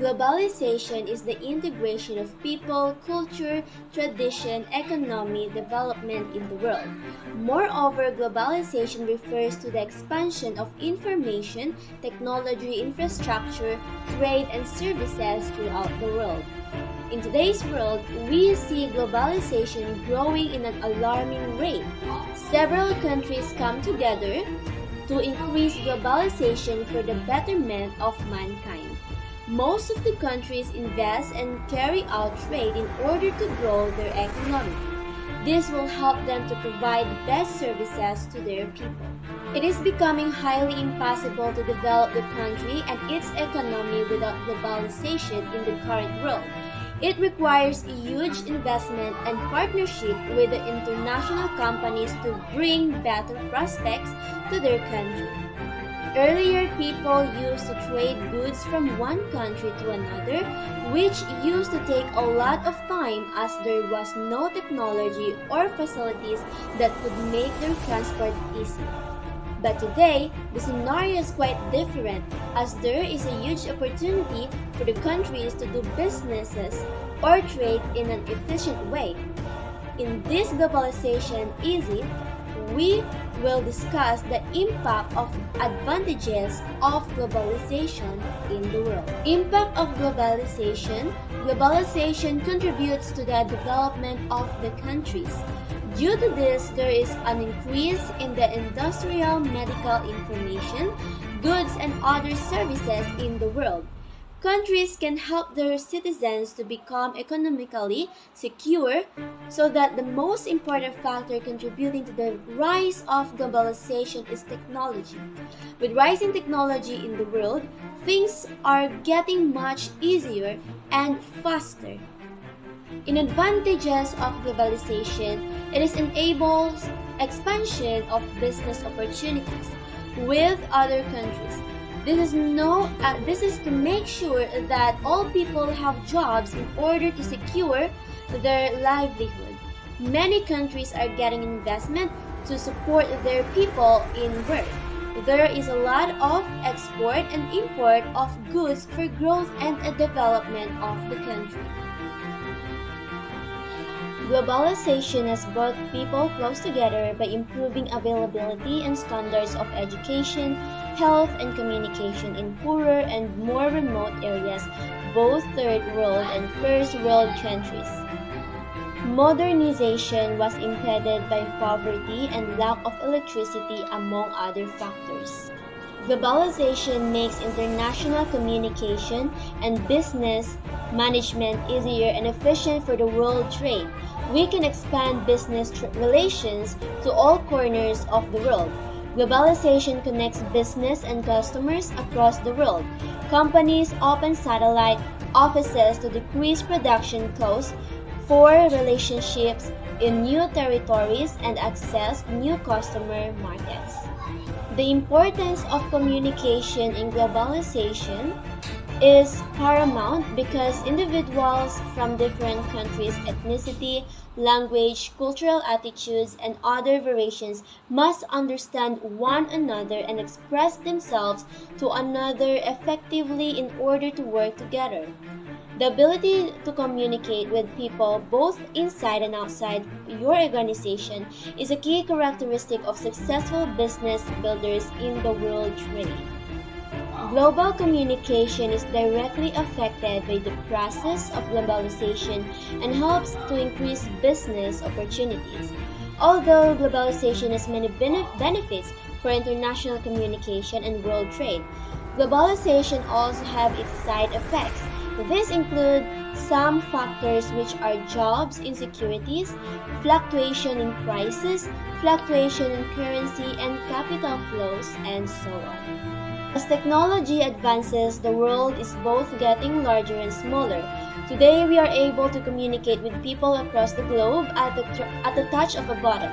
Globalization is the integration of people, culture, tradition, economy, development in the world. Moreover, globalization refers to the expansion of information, technology, infrastructure, trade, and services throughout the world. In today's world, we see globalization growing in an alarming rate. Several countries come together to increase globalization for the betterment of mankind. Most of the countries invest and carry out trade in order to grow their economy. This will help them to provide the best services to their people. It is becoming highly impossible to develop the country and its economy without globalization in the current world. It requires a huge investment and partnership with the international companies to bring better prospects to their country. Earlier, people used to trade goods from one country to another, which used to take a lot of time as there was no technology or facilities that could make their transport easy. But today, the scenario is quite different as there is a huge opportunity for the countries to do businesses or trade in an efficient way. In this globalization easy, we will discuss the impact of advantages of globalization in the world. Impact of globalization. Globalization contributes to the development of the countries. Due to this, there is an increase in the industrial, medical information, goods, and other services in the world. Countries can help their citizens to become economically secure so that the most important factor contributing to the rise of globalization is technology. With rising technology in the world, things are getting much easier and faster. In advantages of globalization, it enables expansion of business opportunities with other countries. This is to make sure that all people have jobs in order to secure their livelihood. Many countries are getting investment to support their people in work. There is a lot of export and import of goods for growth and development of the country. Globalization has brought people close together by improving availability and standards of education, health, and communication in poorer and more remote areas, both third world and first world countries. Modernization was impeded by poverty and lack of electricity, among other factors. Globalization makes international communication and business management easier and efficient for the world trade. We can expand business relations to all corners of the world. Globalization connects business and customers across the world. Companies open satellite offices to decrease production costs for relationships in new territories and access new customer markets. The importance of communication in globalization is paramount because individuals from different countries' ethnicity, language, cultural attitudes, and other variations must understand one another and express themselves to another effectively in order to work together. The ability to communicate with people both inside and outside your organization is a key characteristic of successful business builders in the world trade. Global communication is directly affected by the process of globalization and helps to increase business opportunities. Although globalization has many benefits for international communication and world trade, globalization also has its side effects. These include some factors which are jobs insecurities, fluctuation in prices, fluctuation in currency and capital flows, and so on. As technology advances, the world is both getting larger and smaller. Today, we are able to communicate with people across the globe at the touch of a button.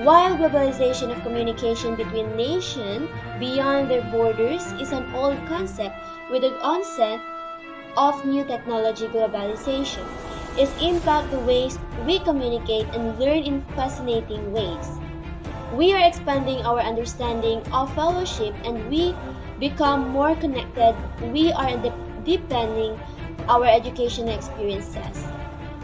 While globalization of communication between nations beyond their borders is an old concept, with the onset of new technology globalization, its impact the ways we communicate and learn in fascinating ways. We are expanding our understanding of fellowship and we become more connected, we are deepening our educational experiences.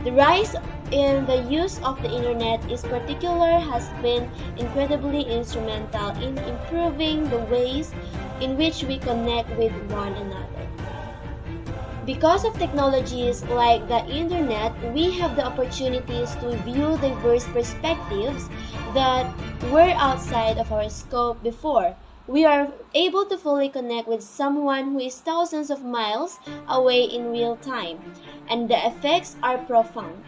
The rise in the use of the internet has been incredibly instrumental in improving the ways in which we connect with one another. Because of technologies like the internet, we have the opportunities to view diverse perspectives that were outside of our scope before. We are able to fully connect with someone who is thousands of miles away in real time, and the effects are profound.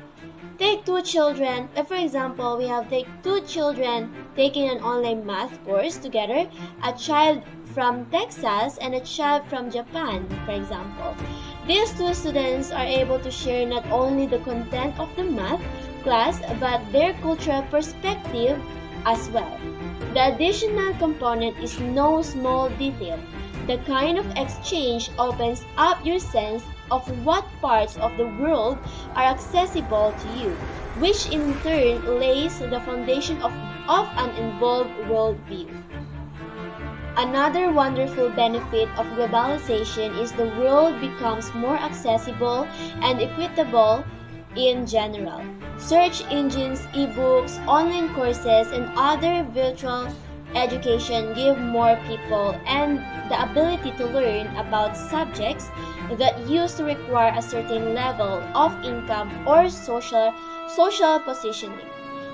Take two children, for example, we have take two children taking an online math course together, a child from Texas and a child from Japan, for example. These two students are able to share not only the content of the math class but their cultural perspective as well. The additional component is no small detail. The kind of exchange opens up your sense of what parts of the world are accessible to you, which in turn lays the foundation of an involved worldview. Another wonderful benefit of globalization is the world becomes more accessible and equitable in general. Search engines, ebooks, online courses, and other virtual education give more people and the ability to learn about subjects that used to require a certain level of income or social positioning.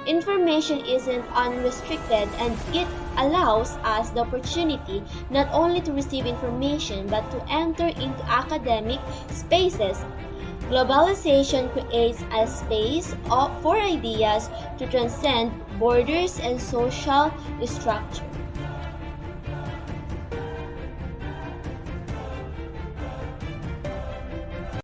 Information isn't unrestricted and it allows us the opportunity not only to receive information but to enter into academic spaces. Globalization creates a space for ideas to transcend borders and social structure.